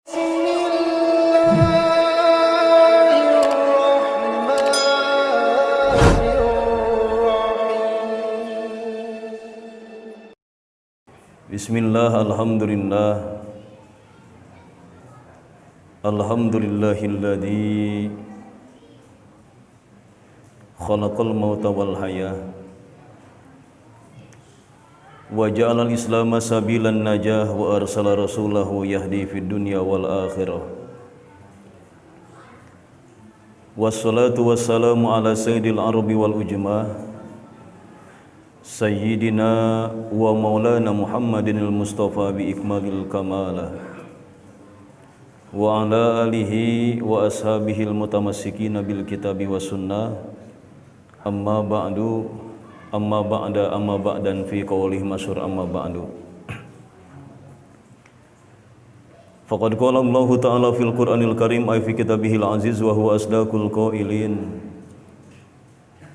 Bismillah, alhamdulillah, alhamdulillahilladzi khalaqal mauta wal hayah wa ja'alal islama sabilan najah wa arsala rasulahu yahdi fid dunya wal akhirah. Wassalatu wassalamu ala sayyidil arabi wal ujmah Sayyidina wa maulana Muhammadin al-Mustafa bi ikmalil kamala wa ala alihi wa ashabihi al-mutamassikina bil kitabi wa sunnah amma ba'du amma ba'dan fi qawlihi masyhur amma ba'du. Faqad qala Allah ta'ala fil Qur'anil Karim ay fi kitabihil aziz wa huwa asdaqul qailin.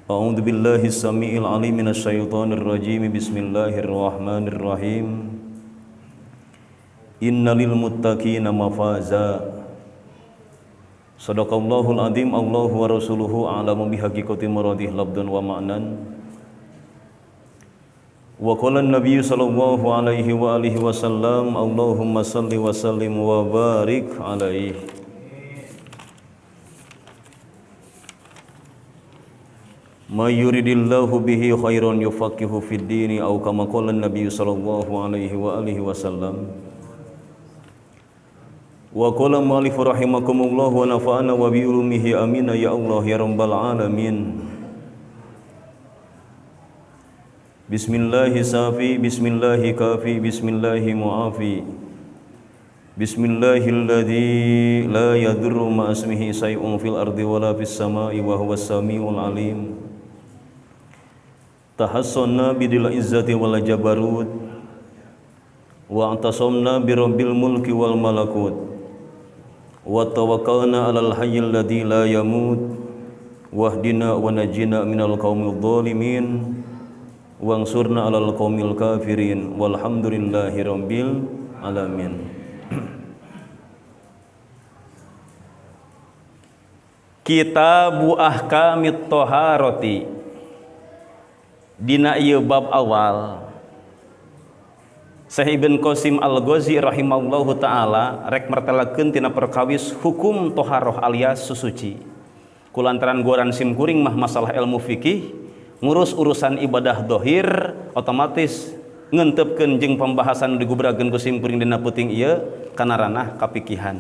A'udzu billahi as-sami'il 'alim minasy syaithanir rajim. Bismillahirrahmanirrahim. Innalil muttaqina mafaza. Shadaqallahul adzim. Allahu wa rasuluhu a'lamu bihaqiqati muradih labdan wa ma'nan. Wa qala an-nabiy sallallahu alaihi wa alihi wasallam, Allahumma shalli wa sallim wa barik alaihi. Ma yuridillahu bihi khairan yufaqihu fid dini aw kama qala an-nabiy sallallahu alaihi wa alihi wasallam. Wa qala mu'allif rahimakumullah wa nafa'ana wa bi ulumihi amin ya Allah ya rabbal alamin. Bismillahi safi, bismillahi kafi, bismillahi mu'afi. Bismillahilladzi la yadurru ma ismihi shay'un fil ardi wala fis samai wa huwas samiul alim. Tahassana bidil izzati wal jabarut wa atasamna bi rabbil mulki wal malakut wa tawakkalna alal hayyil ladzi la yamut wahdina wa najina minal qaumil dhalimin wansurna alal qaumil kafirin walhamdulillahi rabbil alamin. Kitabu ahkamit thaharati. Dina ieu bab awal Syekh Ibnu Qasim Al-Ghazi rahimahullahu taala rek martelakeun tina perkawis hukum toharoh alias susuci. Kulantaran goran sim kuring mah masalah ilmu fikih, ngurus urusan ibadah dohir, otomatis ngeunteupkeun jeung pembahasan diguberakeun ku sim kuring dina peuting ieu kana ranah kapikihan.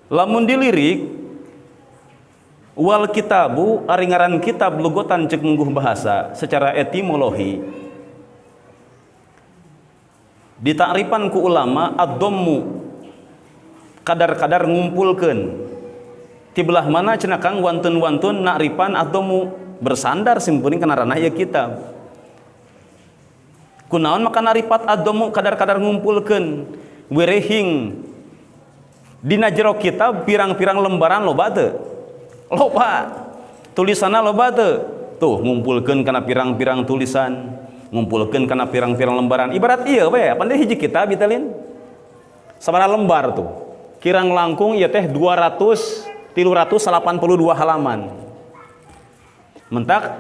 Lamun dilirik wal kitabu ari ngaran kitab lugotan cek mungguh bahasa secara etimologi ditakrifan ku ulama ad-dhammu kadar-kadar ngumpulkeun ti belah mana cenah Kang wantun-wantun nakrifan ad-dhammu bersandar simpuring kana ranah ieu kitab kunaon maka narifat ad-dhammu kadar-kadar ngumpulkeun werehing dina jero kitab pirang-pirang lembaran loba teu loba tulisanna loba teu tuh ngumpulkeun kana pirang-pirang tulisan ngumpulkeun kana pirang-pirang lembaran ibarat ieu we pandai hiji kitab italin sabaraha lembar tuh kirang langkung ieu teh 382 halaman mentak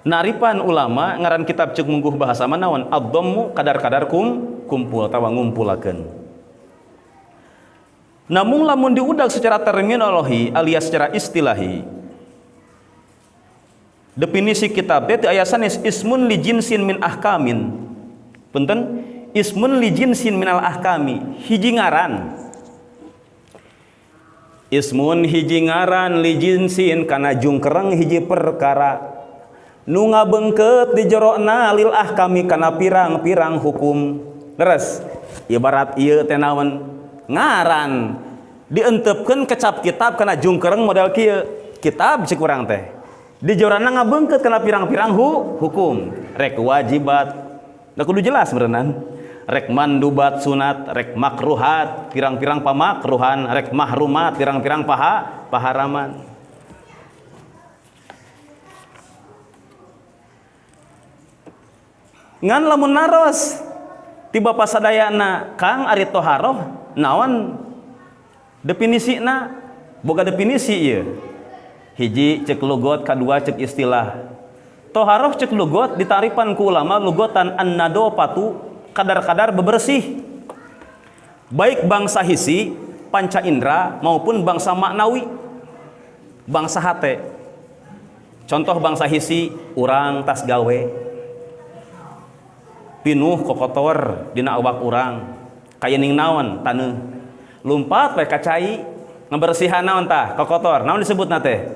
naripan ulama ngaran kitab ceuk mungguh bahasa manaon ad-dhammu kadar-kadar kumpul tawa ngumpulakeun. Namun lamun diudag secara terminologi alias secara istilahi definisi kitab teh aya sanes ismun li jinsin min ahkamin. Punten, ismun li jinsin minal ahkami, hiji ngaran. Ismun hiji ngaran li jinsin kana jungkereng hiji perkara nu ngabeungkeut di jerona lil ahkami kana pirang-pirang hukum. Leres, ibarat ieu teh naon? Ngaran dientepkeun kecap kitab kana jungkereng model kieu kitab cik urang teh di jorana ngabeungkeut kana pirang-pirang hukum rek wajibat da kudu jelas berenang rek mandubat sunat rek makruhat pirang-pirang pamakruhan rek mahrumat pirang-pirang paharaman ngan lamun naros tiba pasadayana Kang ari toharoh naon definisina boga definisi ieu hiji cek lugot kadua cek istilah toharoh cek lugot ditaripan ku ulama lugotan an-nadofatu kadar-kadar bebersih baik bangsa hisi panca indera maupun bangsa maknawi bangsa hate contoh bangsa hisi urang tas gawe pinuh kokotor dina awak urang kaya ning naon taneuh lumpat we kacai ngabersihan naon tah kokotor naon disebutna teh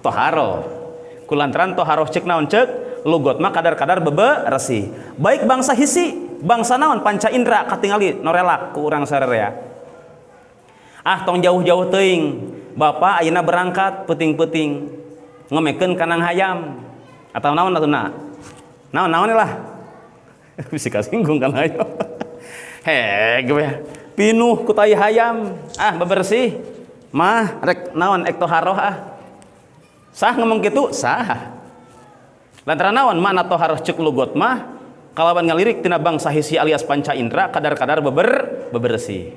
toharo kulantaran toharo cek naon cek lugot mah kadar-kadar bebersih baik bangsa hisi bangsa naon panca indera katingali norelak ku urang sararea tong jauh-jauh teuing bapa ayeuna berangkat peuting-peuting ngomekeun kanang hayam atau naon atuna naon lah bisa kasinggung kan ayo gue pinuh ku tai hayam bebersih mah rek naon ek toharoh sah ngomong gitu sah lantaran naon makna toharoh cek lugot mah kalawan ngalirik tina bangsa hisi alias panca indera kadar-kadar bebersih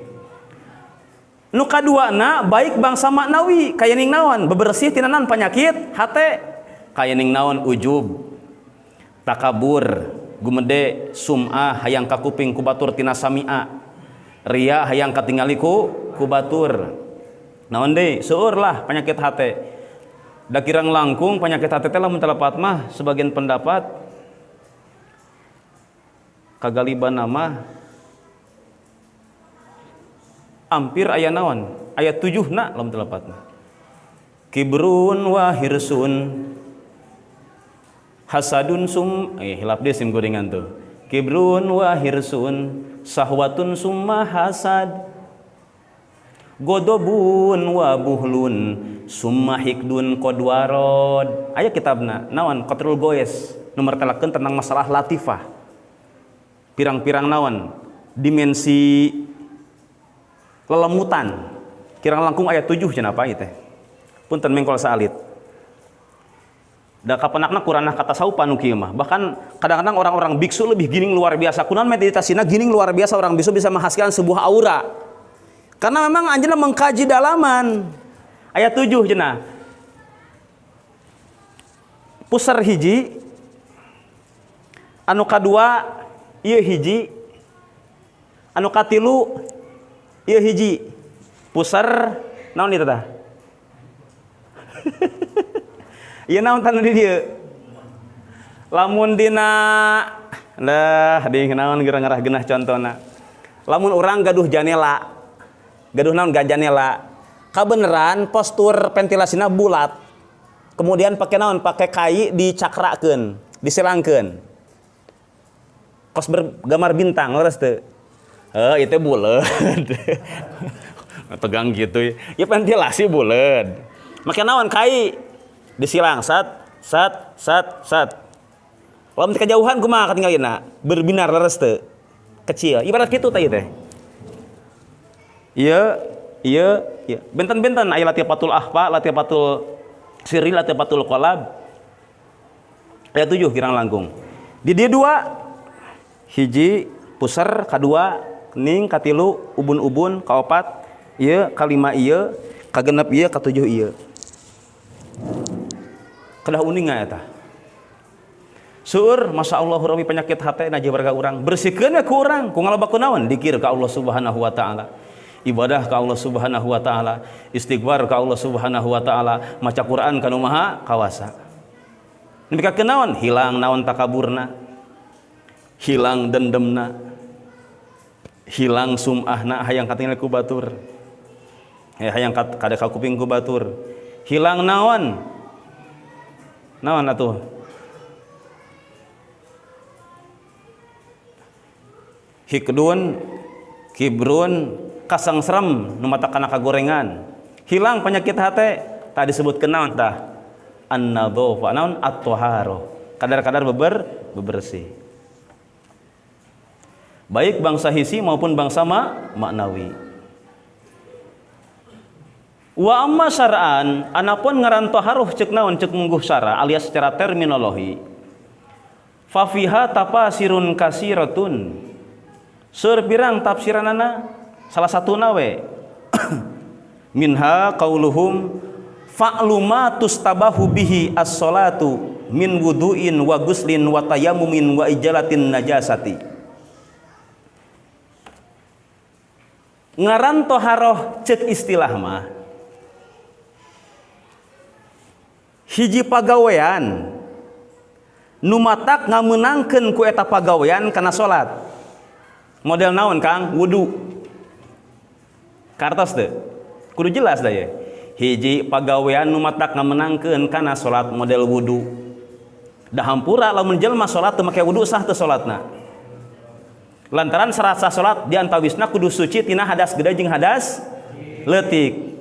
nu kaduana baik bangsa maknawi kaya ning naon bebersih tina naon penyakit hate kaya ning naon ujub takabur gumede sum'ah hayang kakuping ku batur tina sami'a ria hayang katingali ku batur naon deui seueur lah penyakit hate da kirang langkung penyakit hate teh lamun telepat mah sebagian pendapat kagaliban mah hampir aya naon aya 7na lamun telepat mah kibrun wa hirsun hasadun hilap dia sim gorengan tuh kibrun wa hirsun sahwatun summa hasad godobun wa buhlun summa hikdun qadwarod aya kitabna naon qatrul goes nomor telakeun tentang masalah latifah pirang-pirang naon dimensi lelemutan kirang langkung aya 7 cenah apa ieu teh punten mengkol saalit da kapanakna kuranah kata saupan nu kieu mah bahkan kadang-kadang orang-orang biksu lebih gining luar biasa kunaon meditasina gining luar biasa orang biksu bisa menghasilkan sebuah aura karena memang anjeunna mengkaji dalaman ayat 7 cenah pusar hiji anu kadua ieu hiji anu katilu ieu hiji pusar naon ieu tah ieu naon tanu di dieu lamun dina lah di naon ngarah geunah contona lamun urang gaduh janela gaduh naon janela kabeneran postur ventilasina bulat kemudian pakai naon pakai kai dicakrakeun disilangkeun kos bergambar bintang leres teu itu buleud tegang gitu ya ventilasi buleud make naon kai disilang sat lamun kejauhan kumaha katingalina berbinar leres teu kecil ibarat kitu teh teh iya benten-benten aya latifatul ahfa latifatul sirri latifatul qalab aya 7 kirang langkung di dieu 2 hiji pusar kadua ning katilu ubun-ubun kaopat ieu kalima ieu kagenep ieu katujuh ieu kedah uning eta seueur masyaallah rawi penyakit hate na jabarga urang bersihkeun we ku urang ku ngalobakeun naon dikir ka Allah Subhanahu wa taala ibadah ka Allah Subhanahu wa taala istighfar ka Allah Subhanahu wa taala maca Quran kanu maha kawasa nepikeun naon hilang naon takaburna hilang dendemna hilang sum'ahna hayang katingali ku batur hayang kada ka kuping ku batur hilang naon atuh hikdun kibrun kasangsrem nu mata kana kagorengan hilang penyakit hate tadi disebutkeun naon tah an-nadhafa naon at-tahara kadar-kadar bebersih baik bangsa hisi maupun bangsa maknawi wa amma syar'an anapun ngaran taharuh cek naon cek mungguh syara alias secara terminologi fa fiha tafasirun kasiratun Seur pirang tafsiranana salah satuna we minha qauluhum fa'lu ma tustabahu bihi as-salatu min wudu'in wa guslin wa tayammumin wa ijalatin najasati. Ngaran toharoh cek istilah mah hiji pagawean nu matak ngameunangkeun ku eta pagawean kana salat. Model naon Kang? Wudu. Kartos teu? Kudu jelas da ye. Hiji pagawean nu matak ngamenangkeun kana salat model wudu. Da hampura lamun jelema salat teu make wudu sah teu salatna. Lantaran syarat sah salat di antawisna kudu suci tina hadas gede jeung hadas leutik.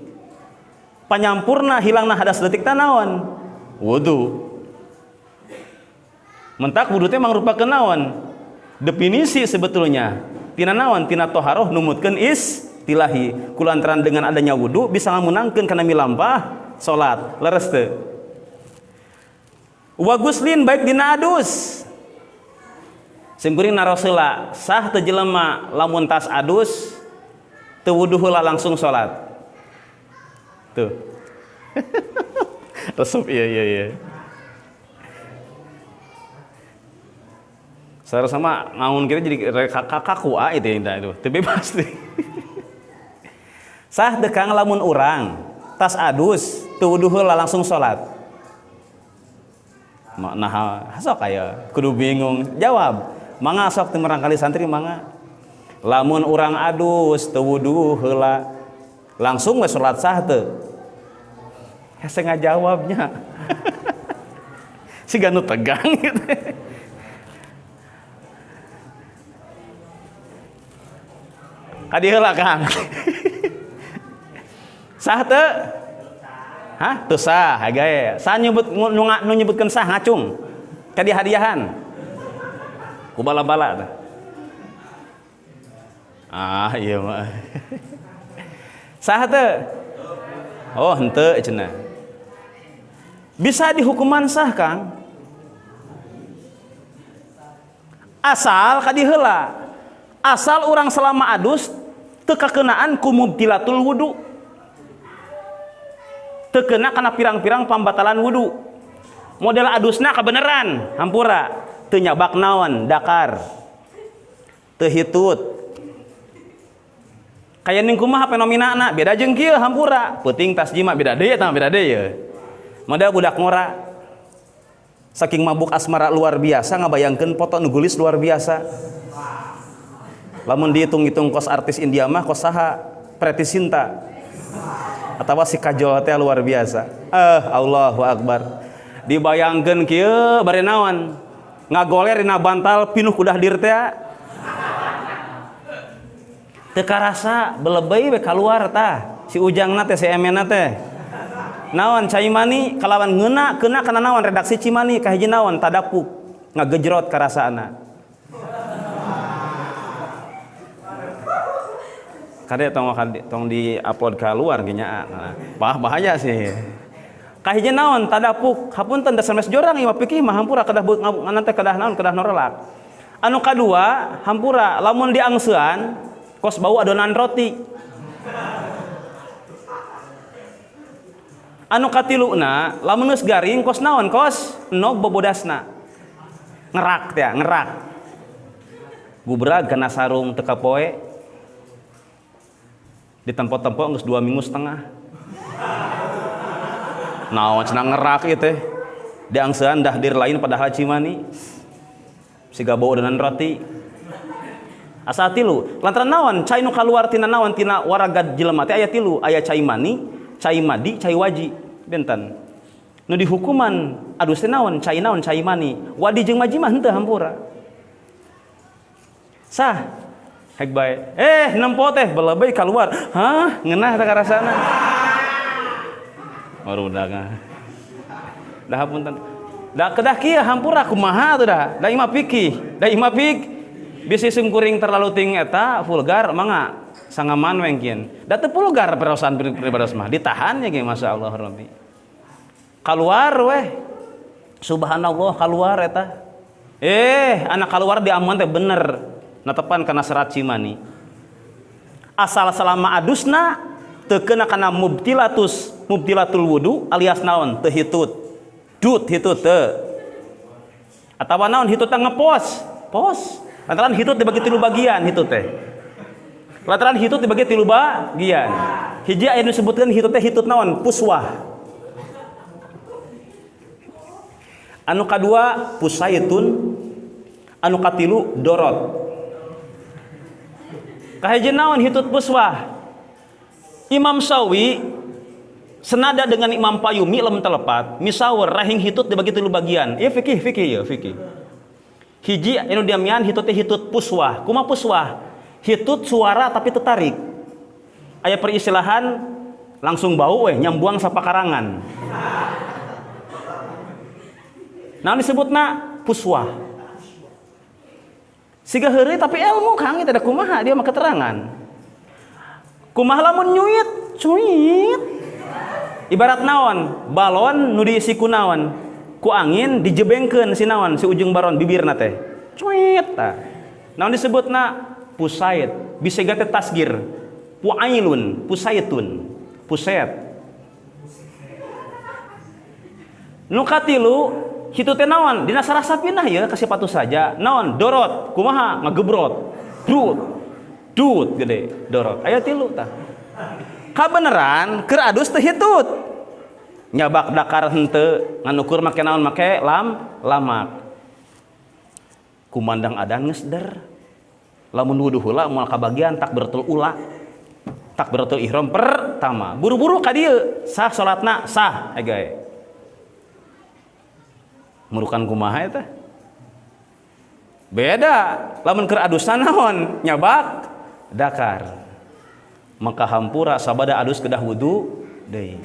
Panyampurna hilangna hadas leutik teh naon? Wudu. Mentak wudu teh mangrupakeun naon? Definisi sebetulnya tina naon? Tina toharoh numutkeun istilahi. Kulantaran dengan adanya wudu bisa ngamunangkeun kana milampah salat. Leres teu? Wa guslin baik dina adus. Simkuring narosela sah teu jelema lamun tas adus teu wudu heula langsung salat. Tuh. Resep iya. Sareng sama ngaun kita jadi kaku itu itu. Teu bebas teh. Sah teu Kang lamun urang tas adus teu wudu heula langsung salat. Nah, sok aya kudu bingung jawab. Mangga sok teu merangkali santri mangga. Lamun urang adus teu wudu heula langsung we salat sah teu? Hese ngajawabnya. Siga nu tegang gitu. Kadi heula Kang. Sah teu? Hah? Teu sah gae. Sah nyebut nu nyebutkeun sah ngacung. Kadi hadiahan. Ku bala-bala teh. Ah, iya mah. Sah teu? Oh, henteu cenah. Bisa dihukuman sah Kang. Asal kadi heula. Asal urang selama adus teu kakeunaan ku mubtilatul wudu. Teu keuna kana pirang-pirang pambatalan wudu. Model adusna kabeneran, hampura. Teu nyabak naon, dakar. Teu hitut. Kaya ning kumaha fenomenana beda jeung kieu hampura. Peuting tasjima beda deui tah beda deui. Model budak ngora. Saking mabuk asmara luar biasa ngabayangkeun foto nu gulis luar biasa. Lamun dihitung-hitung kos artis India mah kos saha? Preity Zinta. Atawa si Kajol teh luar biasa. Allahu Akbar. Dibayangkeun kieu bari naon? Ngagoler dina bantal pinuh kudah dir teh. Teu karasa belebei we kaluar tah. Si ujangna teh si emena teh. Naon cai mani kalawan ngeuna keuna kana naon redaksi Cimani ka hiji naon tadapuk ngagejrot karasaana. Kade tong di upload ka luar ge nya. Bahaya sih. Ka hiji naon tadapuk hapunten da sanes jorang ieu pikih mah hampura kedah ngan teh kedah naon kedah norelak. Anu kadua hampura lamun diangseuan kos bau adonan roti. Anu katiluna lamun geus garing kos naon kos nog bobodasna. Ngerak teh ngerak. Gubrag kana sarung teu kapoe. Ditempo-tempo geus 2 minggu setengah. Naon cenah ngerak ieu teh. Diangseuan dah dir lain padahal Cimani. Siga bau adonan roti. Asa tilu lantaran naon cai nu kaluar tina naon tina waragad jelema teh aya tilu aya cai mani cai madi cai waji benten nu dihukuman adus teh naon cai mani wadi jeung maji mah henteu hampura sah hek bae nempo teh belebei kaluar hah ngeunah teh karasana barudak dah hapunten da kedah kieu hampura kumaha tuh dah da imah pikih bisi simkuring terlalu tinggi eta vulgar mangga sangaman wengkeun da teu vulgar perasaan pribadi mah ditahan ya ge masyaallah rabbi kaluar weh subhanallah kaluar eta anak kaluar di aman teh bener natepan kana serat cimani. Asal selama adusna teu kena kana mubtilatul wudu alias naon teu hitut. Dut hitut teu. Atawa naon hitut teh ngepos. Pos. Lantaran hitut dibagi 3 bagian hitut teh. Lantaran hitut dibagi 3 bagian. Hiji aya disebutkeun hitut teh hitut naon? Puswah. Anu kadua pusaytun, anu katilu dorot. Kahiji naon hitut puswah? Imam Syafi'i senada dengan Imam Payumi lem telepat, misawer rahing hitut dibagi 3 bagian. Ieu fikih ya, fikih. Hiji anu diamian hitut teh hitut puswah. Kumaha puswah? Hitut suara tapi tertarik. Aya peristilahan langsung bau nyambuang sapakarangan. Nah disebutna puswah. Siga heureuy tapi ilmu Kang teh da kumaha dia mah keterangan. Kumaha lamun nyuit? Cuit. Ibarat naon? Balon nu diisi ku naon? Ku angin dijebengkeun si naon? Si ujung balon bibirna teh. Cuit tah. Naon disebutna? Pusaid. Bisa teh tasgir. Puailun, pusaitun. Puset. Nu katilu hitu teh naon? Dina sarasa pindah ya kasih patu saja. Naon? Dorot. Kumaha? Ngagebrot. Dut gede. Dorot. Aya 3 tah. Kabeneran keur adus teh hitut. Nyabak dakar henteu, nganukur make naon? Make lamak. Kumandang adan geus der. Lamun wudu heula moal kabagian takbiratul ula. Takbiratul ihram pertama. Buru-buru ka dieu. Sah salatna? Sah. Egae. Murukan kumaha eta? Beda. Lamun keur adusan naon? Nyabak dakar. Maka hampura sabada adus kedah wudu deui.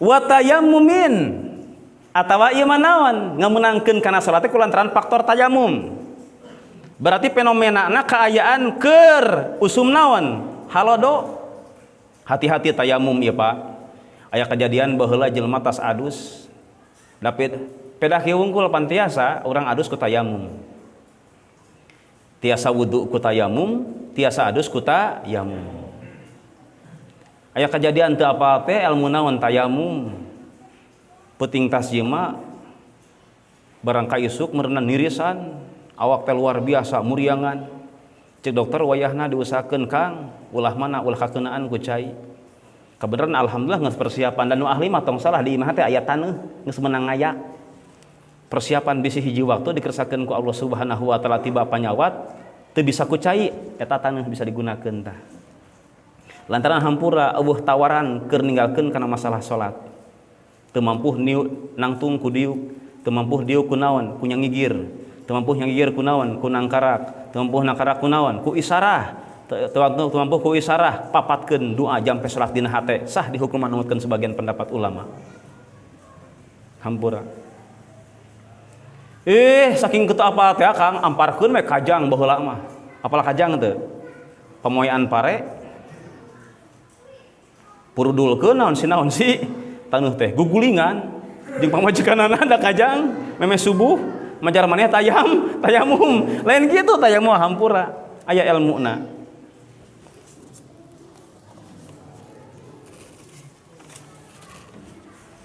Wa tayammumin atawa ieu mah naon? Ngameunangkeun kana salat teh kulantaran faktor tayamum. Berarti fenomenana kaayaan keur usum naon? Halodo. Hati-hati tayamum ieu Pak. Aya kejadian baheula jelema tas adus dapet pedah kieu wungkul pan tiasa urang adus ku tayamum. Tiasa wudu ku tayamum, tiasa adus ku tayamum. Aya kejadian teu apal teh ilmu naon tayamum. Peuting tas ieu mah barang kaisuk meureunan nirisan, awak teh luar biasa muriangan. Cek dokter wayahna diusahakeun Kang, ulah mana ulah kakeunaan ku cai. Kebenaran alhamdulillah geus persiapan dan nu ahli mah tong salah di imah teh aya taneuh geus meunang ngayak. Persiapan bisi hiji waktu dikersakeun ku Allah Subhanahu wa taala tiba panyawat teu bisa ku cai eta taneuh bisa digunakeun tah. Lantaran hampura eueuh tawaran keur ninggalkeun kana masalah salat. Teu mampu nangtung ku diuk, teu mampu diuk ku naon? Ku nyangigir. Teu mampu nyangigir ku naon? Ku nangkarak. Teu mampu nangkarak ku naon? Ku isarah. Teu mampu ku isarah papatkeun doa jampe salat dina hate sah dihukum manutkeun sebagian pendapat ulama. Hampura. Saking kitu apal teh Kang amparkeun we kajang baheula mah. Apal kajang teu? Pamoean pare. Purudulkeun naon si tanuh teh gugulingan. Jeung pamajikanana da kajang meme subuh majar maneh tayamum. Lain kitu tayamum hampura. Aya ilmuna.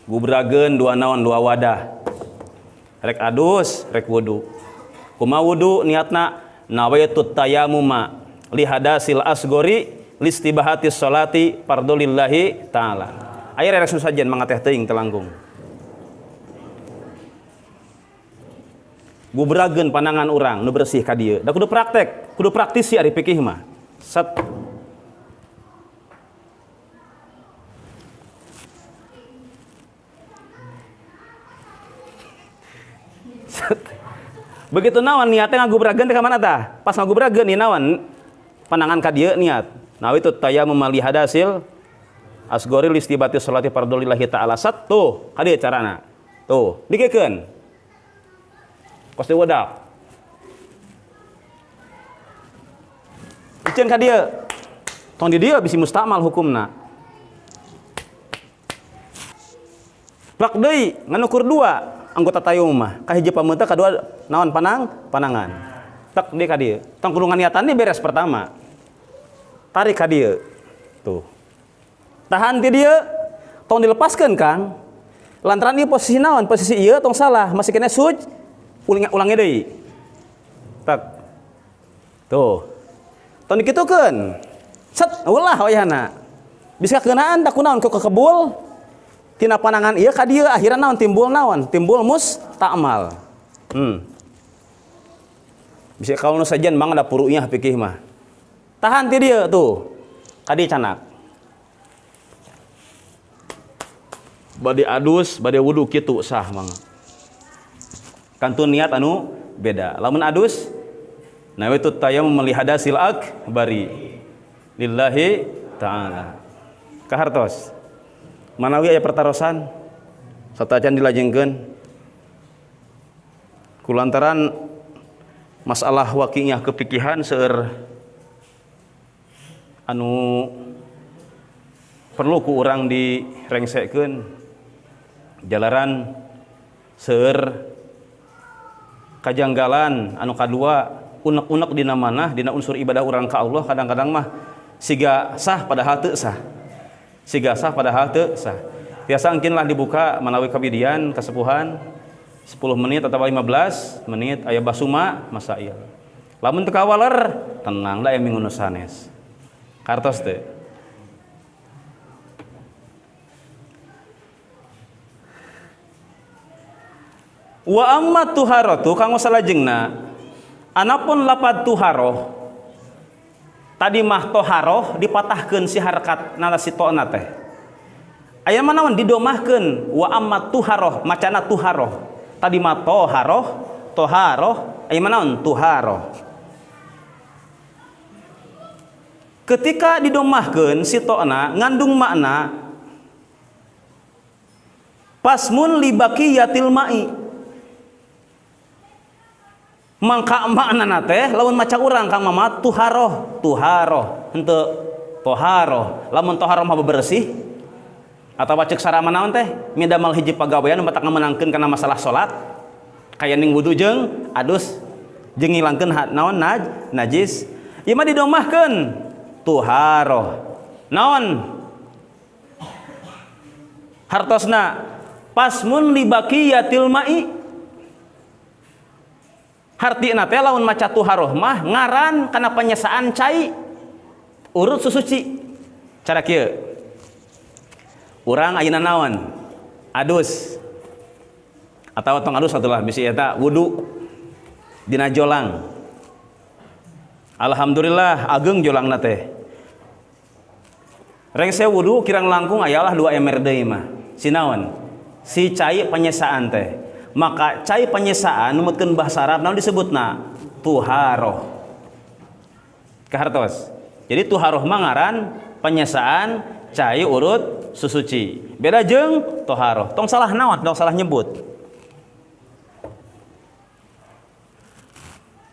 Gubrageun dua naon dua wadah. Rek adus, rek wudu. Kumaha wudu niatna nawaitut tayammuma li hadasil asgori listibahatis sholati fardhulillahi taala. Aya rek susajen mangga teh teuing telangkung. Gubrageun pandangan urang nu bersih ka dieu. Da kudu praktek, kudu praktisi ari fikih mah. Set. Begitu naon niatnya ngagubrageun teh ka mana tah? Pas ngagubrageun ieu naon? Pandangan ka dieu niat. Nawitu tayammum li hadasil asgori listibati sholati fardhulillahi ta'ala. Tuh, ka dieu carana. Tuh, dikekeun. Kos diwedak. Iceun ka dieu. Tong di dieu bisi mustamal hukumna. Plak deui nganukur 2. anggota tayumum mah kahiji pameuteuh kadua naon panangan tek di ka dieu tong kudu nganiatan ni beres pertama tarik ka dieu tuh tahan ti dieu tong dilepaskeun Kang lantaran ieu posisi naon posisi ieu tong salah masih kena ulangi deui tek tuh tong dikitukeun set ulah wayahna bisa keunaan tak kunaon ku kekebul tina panangan ieu ka dieu akhirna naon timbul mustakmal bisa kalau nu sajen mangga da purunya pikih mah tahan ti dieu tuh ka dieu canak bade adus bade wudu kitu sah mangga kantun niat anu beda lamun adus nawaitu tayammum lihadasil akbari lillahi ta'ala kahartos manawi aya pertarosan satajan dilajengkeun kulantaran masalah waqi'iyah kepikihan seueur anu perlu ku urang direngsekeun jalaran seueur kajanggalan anu kadua unek-unek dina manah dina unsur ibadah urang ka Allah kadang-kadang mah siga sah padahal teu sah tiasa engkinlah dibuka manawi kabidian kasepuhan 10 menit atau 15 menit aya basuma masail lamun teu kawaler tenang da aya minggu nu sanes kartos teh wa amma tuharatu kanggo salajengna anapun lapad tuharoh tadi mah toharoh dipatahkeun si harakat nalasi to'na teh aya manaon didomahkeun wa amma tuharoh macana tuharoh tadi mah toharoh aya manaon tuharoh ketika didomahkeun si to'na ngandung makna pasmun libaqiyatil ma'i mangka maknana teh lamun maca urang Kang Mamat tuharoh henteu toharoh lamun toharoh mah bebersih atawa ceuk sarama naon teh midamal hiji pagawean nu matak ngamenangkeun kana masalah salat kaya ning wudu jeung adus jeung ngilangkeun naon najis ieu mah didomahkeun tuharoh naon hartosna pasmun libaqiyatil ma'i hartina teh lamun maca tuharoh mah ngaran kana penyesaan cai urut susuci cara kieu urang ayeuna naon adus atawa tong adus atulah bisi eta wudu dina jolang alhamdulillah ageng jolangna teh rengse wudu kirang langkung ayalah 2 ember deui mah sinaon si cai penyesaan teh maka cai penyesaan numutkeun bahasa Arab naon disebutna tuharoh kahartos jadi tuharoh mah ngaran penyesaan cai urut susuci beda jeung toharoh tong salah naon tong salah nyebut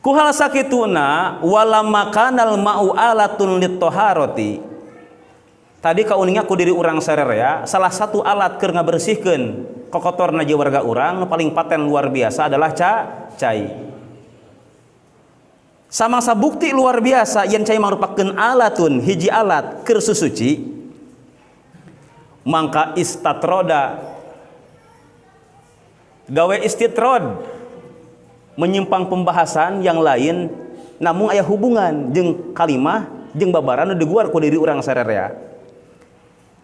kuhal sakituna wala makanal ma'u alatun lit-toharoti tadi kauninga ku diri urang sarerea salah satu alat keur ngabersihkeun kokotorna jeung warga urang nu paling paten luar biasa adalah cai samangsa bukti luar biasa yen cai mangrupakeun alatun hiji alat keur susuci mangka istatroda gawe istitrod menyimpang pembahasan yang lain namun aya hubungan jeung kalimah jeung babaran nu diguar ku diri urang sarerea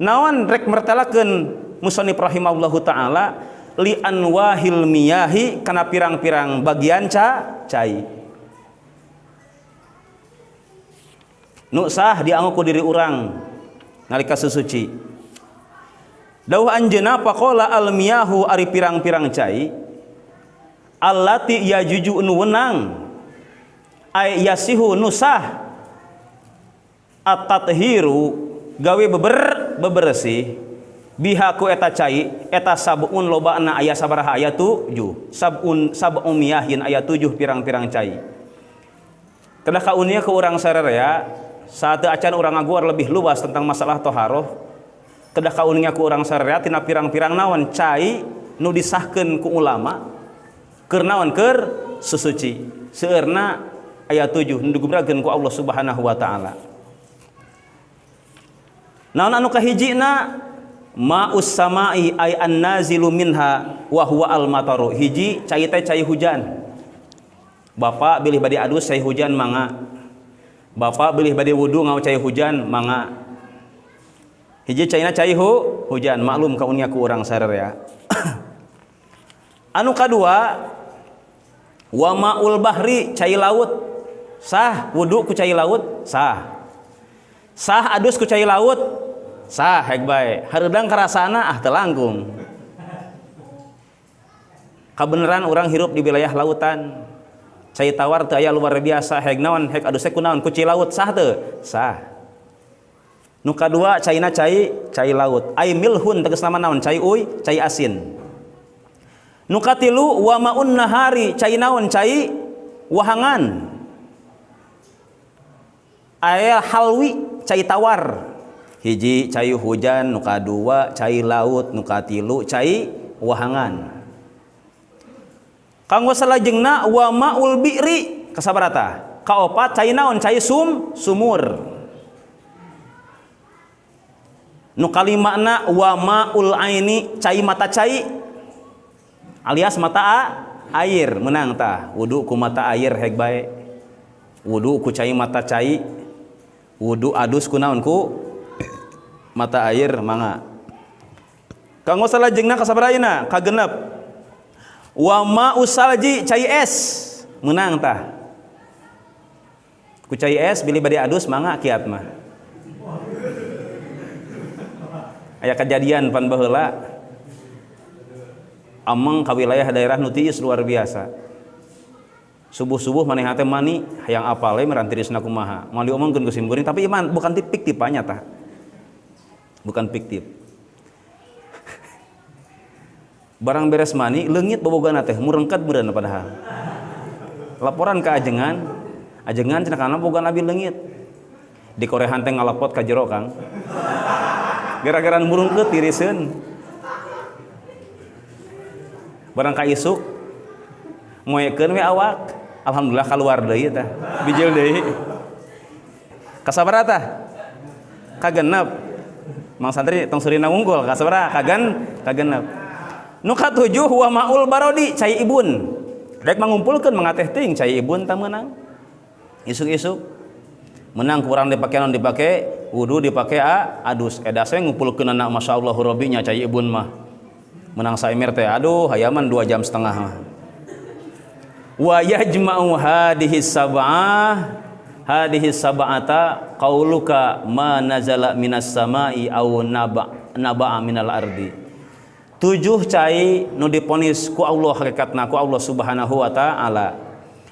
naon rek mertelakeun musannif rahimahullahu taala li anwahil miyahi kana pirang-pirang bagian cai nu sah dianggo ku diri urang nalika susuci dawuh anjeunna faqala al miyahu ari pirang-pirang cai allati yajuju nu wenang ay yasihu nusah at-tathiru gawe bebersih biha ku eta cai eta sabun lobana aya sabaraha aya 7 sabun miyahin aya 7 pirang-pirang cai kedah kaunia ke urang sarerea saat acan urang ngaguar lebih luas tentang masalah toharoh kedah kaunia ke urang sarerea tina pirang-pirang naon cai nu disahkeun ku ulama keur naon keur susuci seueurna ayat 7 nu digumrakeun ku Allah Subhanahu wa taala. Naon anu kahijina ma'us samai ay an-nazilu minha wa huwa al-mataru. Hiji cai teh cai hujan. Bapak bilih bade adus cai hujan mangga. Bapak bilih bade wudu ngau cai hujan mangga. Hiji caina cai hujan, maklum kaunya ku urang sarer ya. Anu kadua wa ma'ul bahri cai laut. Sah wudu ku cai laut? Sah. Sah adus ku cai laut? Sah hek bae. Hareudang karasana teu langkung. Kabeneran urang hirup di wilayah lautan. Cai tawar teu aya luar biasa hek naon hek adus ku naon ku cai laut sah teu? Sah. Nu kadua caina cai laut. Ai milhun tegasna naon? Cai uy, cai asin. Nu katilu wa maun nahari cai naon? Cai wahangan. Aya halwi cai tawar. Hiji cai hujan, nu kadua cai laut, nu katilu cai wahangan. Kanggo salajengna wa maul bi'ri kasabarata? Kaopat cai naon? Cai sumur. Nu kalimana wa maul aini cai mata cai alias mata air menang tah. Wudu ku mata air hek bae. Wudu ku cai mata cai. Wudu adus ku naon? Ku mata air mangga. Kanggo salajengna kasabaraina? Kagenep. Wa ma'us salji cai es menang tah. Ku cai es bilih bade adus mangga kiat mah. Aya kejadian pan baheula ameng ka wilayah daerah nu tiis luar biasa. Subuh-subuh maneh teh mani hayang apal we merantirisna kumaha. Moal diomongkeun ku simkuring tapi iman bukan fiktif nyata. Bukan fiktif. Barang beres mani leungit bobogana teh murengket meureun padahal. Laporan ka ajengan cenah kana boga nabi leungit. Di korehan teh ngalapot ka jero Kang. Gara-gara murengket tiriseun. Barang ka isuk moekeun we awak. Alhamdulillah keluar deui tah. Bijil deui. Kasabaraha tah? Kagenep. Mang santri tong surina unggul kasabaraha? Kagenep. Nu katujuh wa maul barodi cai ibun. Rek mangumpulkeun mangateh teuing cai ibun tah meunang. Isuk-isuk menang kurang dipake naon dipake wudu dipake adus edas we ngumpulkeunna masyaallah rabbinya cai ibun mah. Menang saemer teh aduh hayaman 2 jam setengah mah. Wa yajma'u hadhihi sab'ata qauluka ma nazala minas sama'i aw naba'a minal ardi. 7 cai nu diponis ku Allah hakikatna ku Allah Subhanahu wa taala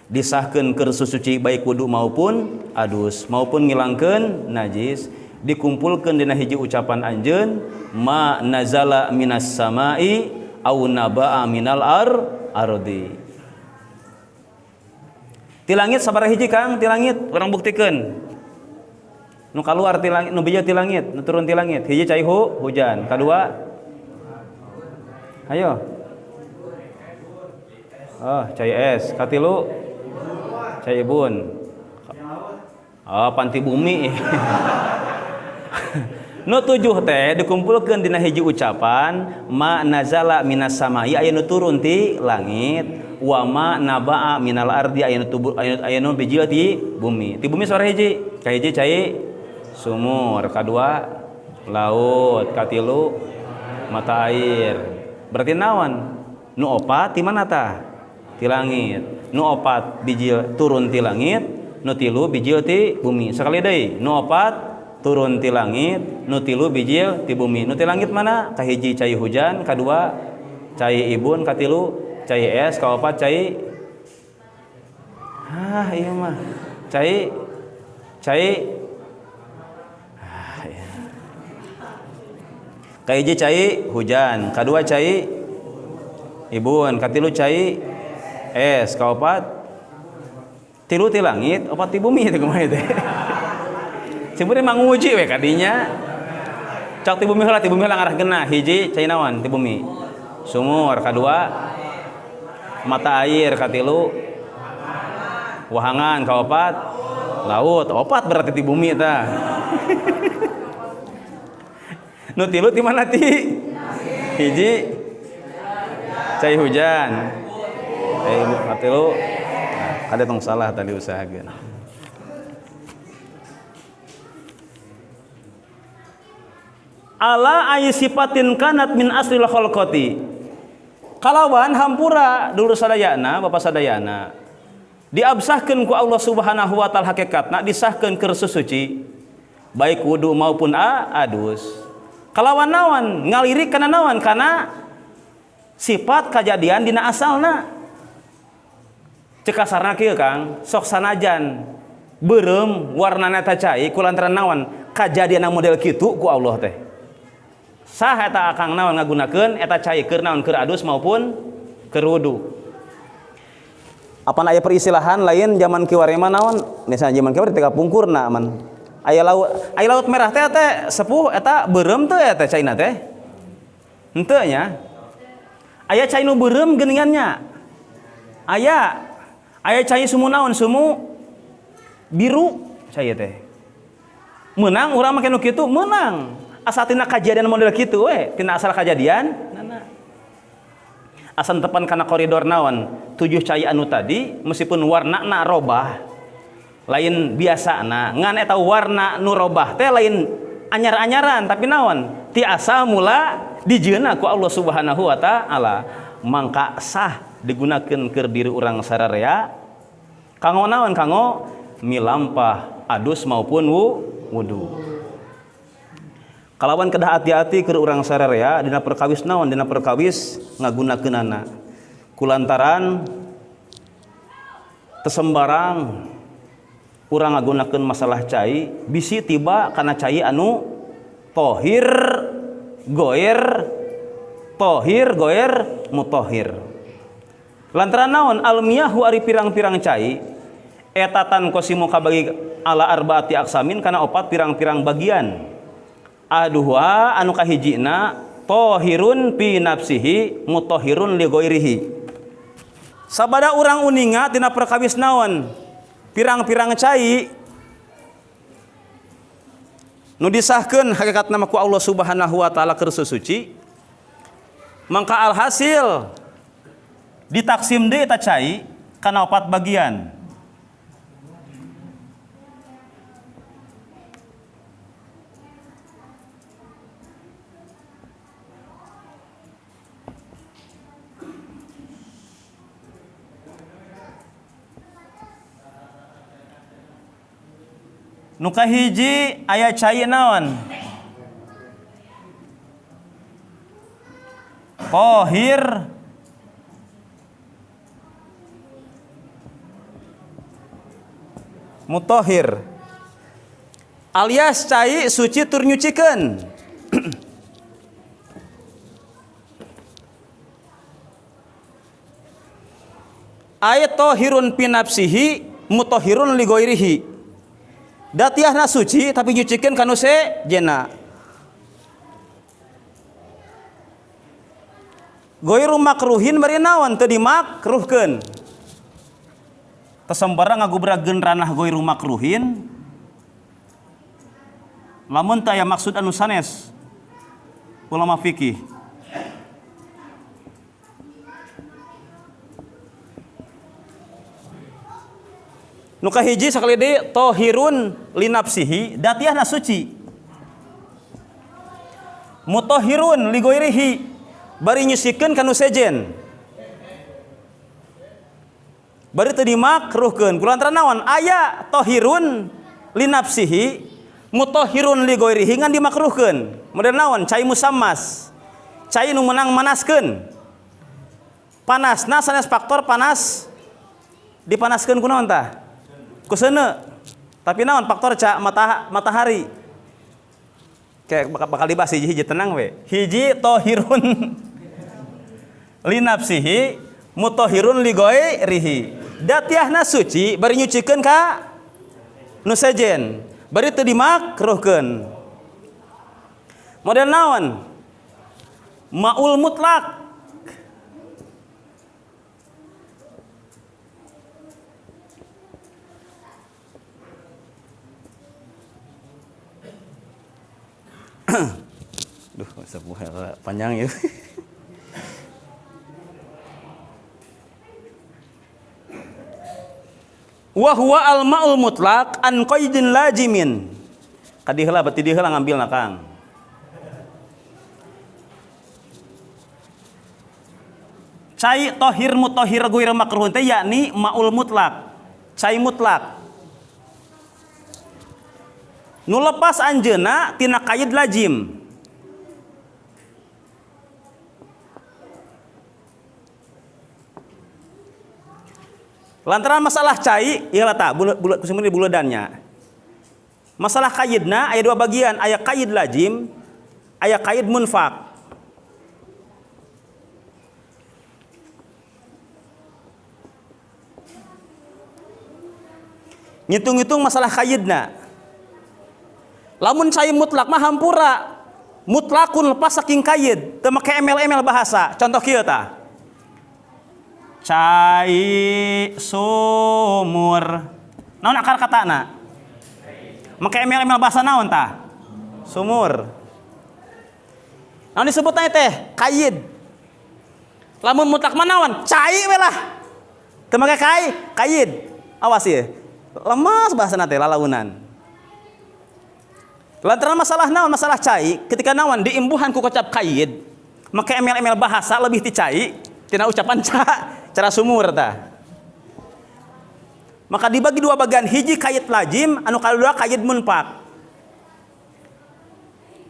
disahkeun keur suci baik wudu maupun adus maupun ngilangkeun najis dikumpulkeun dina hiji ucapan anjeun ma nazala minas sama'i aw naba'a minal ardi. Ti langit sabaraha hiji Kang? Ti langit urang buktikeun. Nu kaluar ti langit, nu bija ti langit, nu turun ti langit. Hiji cai hujan, kadua ayo. Oh, cai es, katilu cai ibun. Oh, panti bumi. Nu 7 teh dikumpulkeun dina hiji ucapan ma nazala minas samai aya nu turun ti langit. Wa ma naba'a minal ardi ayanu bijil ti bumi. Ti bumi sabaraha hiji? Ka hiji cai sumur, kadua laut, katilu mata air. Berarti naon? Nu opat ti mana tah? Ti langit. Nu opat bijil turun ti langit, nu tilu bijil ti bumi. Sakali deui, nu opat turun ti langit, nu tilu bijil ti bumi. Nu ti langit mana? Ka hiji cai hujan, kadua cai ibun, katilu cai es, kaopat cai iya mah cai iya. Ka hiji cai hujan, kadua cai ibun, katilu cai es, kaopat tilu ti langit, opat ti bumi teh kumaha teh. Cimuri manguji we kadinya. Cak ti bumi heula ngarah genah hiji cai naon ti bumi? sumur. Kadua mata air. Katilu wahangan. Kaopat laut. Opat berarti di bumi tah. Nu tilu di mana ti? Hiji cai hujan. Katilu ada tong salah tadi usahakeun. Ala ay sifatin kanat min aslil khalqati. Kalawan hampura dulu sadayana Bapak sadayana diabsahkeun ku Allah Subhanahu wa taala hakikatna disahkeun keur suci baik wudu maupun adus. Kalawan naon ngalirik kana naon kana sifat kajadian dina asalna. Cek kasarna kieu Kang, sok sanajan beureum warnana teh cai kulantaran naon kajadian model kitu ku Allah teh. Sah eta akang naon ngagunakeun eta cai keur naon keur adus maupun keur wudu. Apa aya peristilahan lain zaman kiwari mah naon? Misalnya zaman kiwari teh pungkurna aman. Aya laut merah teh sepuh eta beureum teu eta caina teh? Henteu nya. Aya cai nu beureum geuningannya. Aya cai sumu naon? Sumu biru cai teh. Menang urang make nu kitu menang. Asal tina kejadian model kitu we, tina asal kejadian nana. Asal tepan kana koridor naon 7 cai anu tadi meskipun warnana robah lain biasana ngan eta warna nu robah teh lain anyar-anyaran tapi naon ti asal mula dijieunna ku Allah Subhanahu wa taala mangka sah digunakeun keur diri urang sararea kanggo naon kanggo milampah adus maupun wudu. Kalawan kedah hati-hati keur urang sararea dina perkawis naon dina perkawis ngagunakeunana kulantaran tesembarang urang ngagunakeun masalah cai bisi tiba kana cai anu tohir goer mutahhir lantaran naon almiyahu ari pirang-pirang cai etatan qasimu kabagi ala arbaati aksamin kana 4 pirang-pirang bagian. Aduha anu kahijina tohirun fi nafsihi mutahhirun li ghairihi. Sabada urang uninga tina perkawis naon pirang-pirang cai nu disahkeun hakikatna ku Allah Subhanahu wa taala keur suci mangka alhasil ditaksim deui eta cai kana 4 bagian. Nu kahiji aya cai naon? Tohir mutahhir alias cai suci tur nyucikeun. Aya tohirun fi nafsihi mutahhirun li ghairihi. Datiahna suci tapi nyucikeun kanu sejenna. Ghairu makruhin bari naon teu dimakruhkeun. Tesembarang ngagubrageun ranah ghairu makruhin. Lamun teu aya maksud anu sanes ulama fikih. Nu kahiji sakali deui tohirun li nafsihi datiahna suci. Mutahhirun li ghairihi bari nyusikeun kanu sejen. Bari teu dimakruhkeun kulantaran naon? Aya tohirun li nafsihi mutahhirun li ghairihi ngan dimakruhkeun. Model naon? Cai musammas. Cai nu meunang manaskeun. Panasna sanes faktor panas dipanaskeun ku naon tah? Ku seuneu. Tapi naon faktor matahari? Kayak bakal dibahas hiji tenang we. Hiji tohirun li nafsihi mutahhirun li ghairihi. Datiahna suci bari nyucikeun ka nu sejen. Bari teu dimakruhkeun. Model naon? Maul mutlak. Duh, panjang ya. Wa huwa al-ma'ul mutlaq an qaidin lajimin. Kadi heula beuti di heula ngambilna Kang. Cai tohir mutahhir guir makruh teh yakni ma'ul mutlaq. Cai mutlak. Nu lepas anjeunna tina qaid lazim. Lantaran masalah cai, ieu tah bulat kusimeni buludannya. Masalah qaidna aya dua bagian, aya qaid lazim, aya qaid munfaq. Ngitung-ngitung masalah qaidna. Lamun cai mutlak mah hampura. Mutlakun lepas saking qaid, teu make ML bahasa. Contoh kieu tah. Cai sumur. Naon akar katana? Make ML bahasa naon tah? Sumur. Naon disebutna teh? Qaid. Lamun mutlak mah naon? Cai we lah. Teu make qaid. Awas ieu. Lemas bahasana teh lalaunan. Lantaran masalah naon? Masalah cai, ketika naon diimbuhan ku kocap qaid, make ML bahasa lebih ti cai tina ucapan cara sumur tah. Maka dibagi dua bagian, hiji qaid lazim, anu kadua qaid munfaq.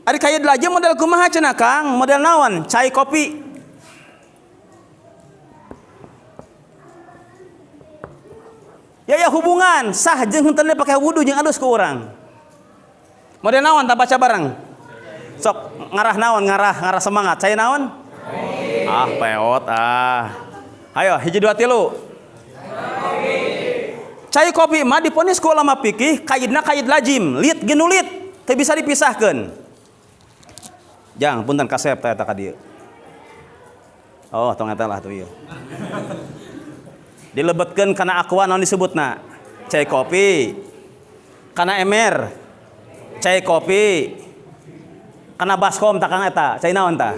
Ari qaid lazim model kumaha cenah Kang? Model naon? Cai kopi. Ya hubungan sah jeung henteu pakai wudu jeung alus ku urang. Model naon tak baca bareng? Sok ngarah naon? Ngarah semangat. Cai naon? Peot Ayo hiji dua tilu. Cai kopi mah diponis ku ulama fikih qaidna qaid lazim, lit ginu lit, teu bisa dipisahkeun. Jang punten kasep teh eta ka dieu. Oh, tong eta lah tuh ieu. Dilebetkeun kana aqua naon disebutna? Cai kopi. Kana emer cai kopi. Kana baskom tak Kang eta, cai naon tah?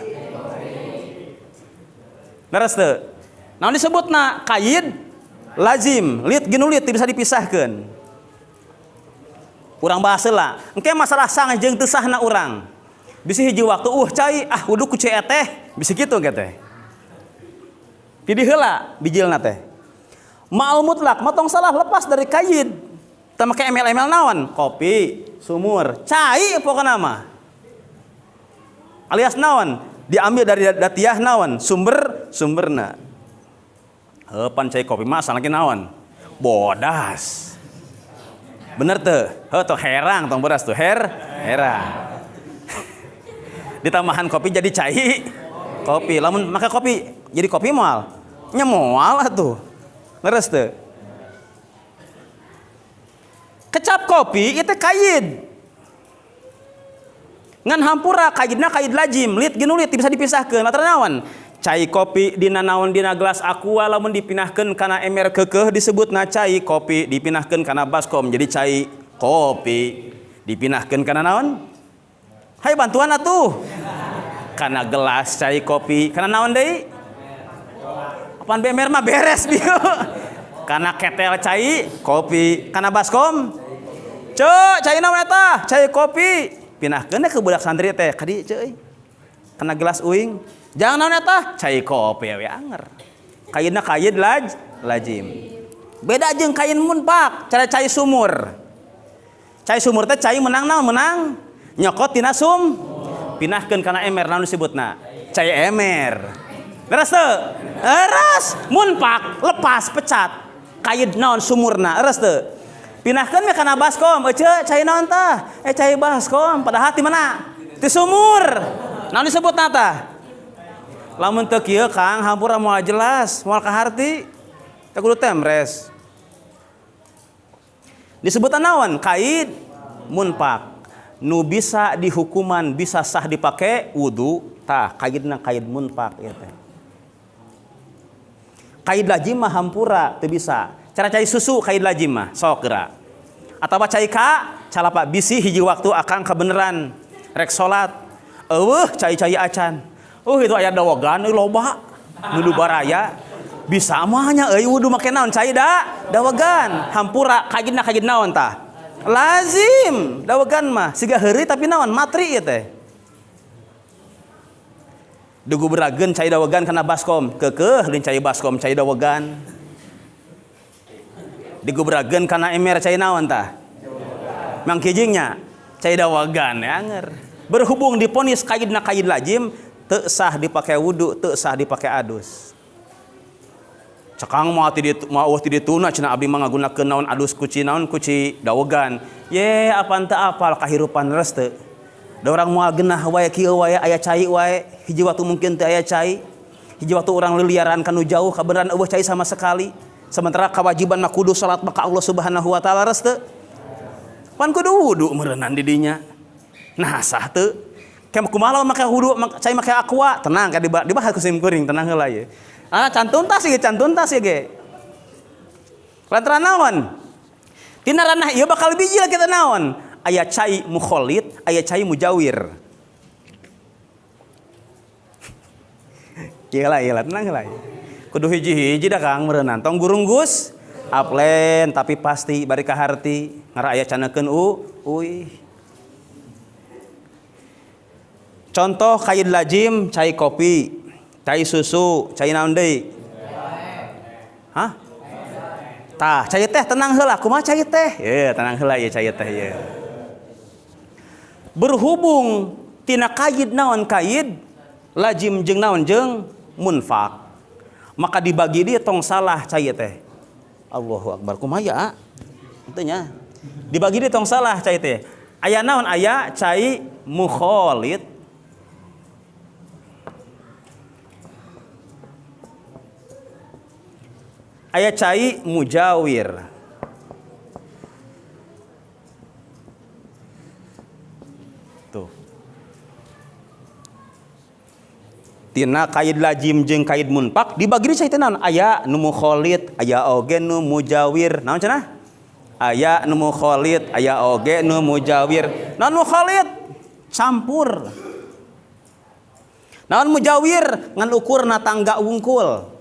Beres teu? Naon disebutna? Qaid lazim, lit ginu lit bisa dipisahkeun. Urang bahas heula, engke masalah sang jeung teu sahna urang. Bisi hiji waktu cai wudu ku cai teh, bisi kitu ge teh. Di heula bijilna teh. Ma'al mutlak mah tong salah lepas dari qaid. Teu make ML naon? Kopi, sumur, cai pokona mah. Alias naon? Diambil dari datiah naon? Sumberna. Heupan cai kopi mah asal naon? Bodas. Bener teu? Heuh tong herang tong beras tuh herang. Ditambahan kopi jadi cai kopi. Lamun make kopi jadi kopi moal. Nya moal atuh. Leres teu? Kecap kopi itu qaid. Ngan hampura qaidna qaid lazim, lit ginu lit bisa dipisahkeun. Matra naon? Cai kopi dina naon dina gelas aqua lamun dipinahkeun kana ember keukeuh disebutna cai kopi, dipinahkeun kana baskom jadi cai kopi. Dipinahkeun kana naon? Hai bantuan atuh. Kana gelas cai kopi, kana naon deui? Apaan bemer mah beres bieu. Kana ketel cai kopi, kana baskom cai naon eta? Cai kopi. Pinahkeun ke budak santri teh ka dieu ceuy. Kana gelas uing. Jangan naon eta? Cai kopi we anger. Qaidna qaid lazim. Beda jeung qaid munfaq, cara cai sumur. Cai sumur teh cai menang naon? Menang nyokot tina pinahkeun kana emer naon disebutna? Cai emer. Beres teu? Eres. Munfaq lepas pecat. Qaid naon sumurna? Eres teu? Pinahkeun we kana baskom, euceuk cai naon tah? Cai baskom, padahal ti mana? Ti sumur. Naon disebutna tah? Lamun teu kieu Kang, hampura moal jelas, moal kaharti. Teu kudu temres. Disebutna naon? Qaid munfaq. Nu bisa dihukuman, bisa sah dipake wudu, tah qaidna qaid munfaq ieu teh. Qaid lazim mah hampura teu bisa. Cara cai susu qaid lazim mah sok geura. Atawa cai ka calapa bisi hiji waktu akang kebeneran. rek salat cai-cai acan itu aya dawagan loba nudu baraya bisa mahnya wudu make naon cai dawagan hampura kajidna kajid naon tah lazim dawagan mah siga heureuy tapi naon matri ieu teh dugu berageun cai dawagan kana baskom keukeuh lin cai baskom cai dawagan dugu berageun kana emer cai naon tah mang kijingnya cai dawagan anger berhubung diponis kajidna kajid lazim teu sah dipake wudu teu sah dipake adus. Cekang mau ti dituna cenah abdi mah ngagunakeun naon adus kuci naon kuci dawegan. Ye apaan teu apal kahirupan leres teu. Da urang moal geunah wae kieu wae aya cai wae, hiji waktu mungkin teu aya cai. Hiji waktu urang liliaran kanu jauh kabeneran eueuh cai sama sekali. Sementara kewajiban mah kudu salat maka Allah Subhanahu wa taala leres teu. Pan kudu wudu meureunnan di dinya. Nah sah teu. Kayak kumaha lamun make wudu cai make aqua, tenang ka dibahas ku sim kuring tenang heula ye. Can tuntas ge. Lantaran naon? Tina ranah ieu bakal biji lah kita naon? Aya cai mukholid, aya cai mujawir. Iyalah tenang heula. Kudu hiji-hiji dah Kang meureunnan. Tong gurung Gus, aplen tapi pasti bari ka harti ngara aya canekeun uih. Contoh kaid lazim cai kopi. Cai susu, cai naon deui? Hah? Tah, cai teh tenang heula, kumaha cai teh? Ye, tenang heula ye cai teh ye. Berhubung tina kaid naon kaid, lazim jeung naon jeung munfak. Maka dibagi dia tong salah cai teh. Allahu Akbar, kumaha ya? Kitu nya. Dibagi dia tong salah cai teh. Aya naon? Aya cai mukholid. Aya cai mujawir. Tuh. Tina kaid lazim jeung kaid munfak dibagi cai teh naon? Aya nu mukholid, aya oge nu mujawir. Naon cenah? Aya nu mukholid, aya oge nu mujawir. Naon mukholid? Campur. Naon mujawir? Ngan ukurna tangga wungkul.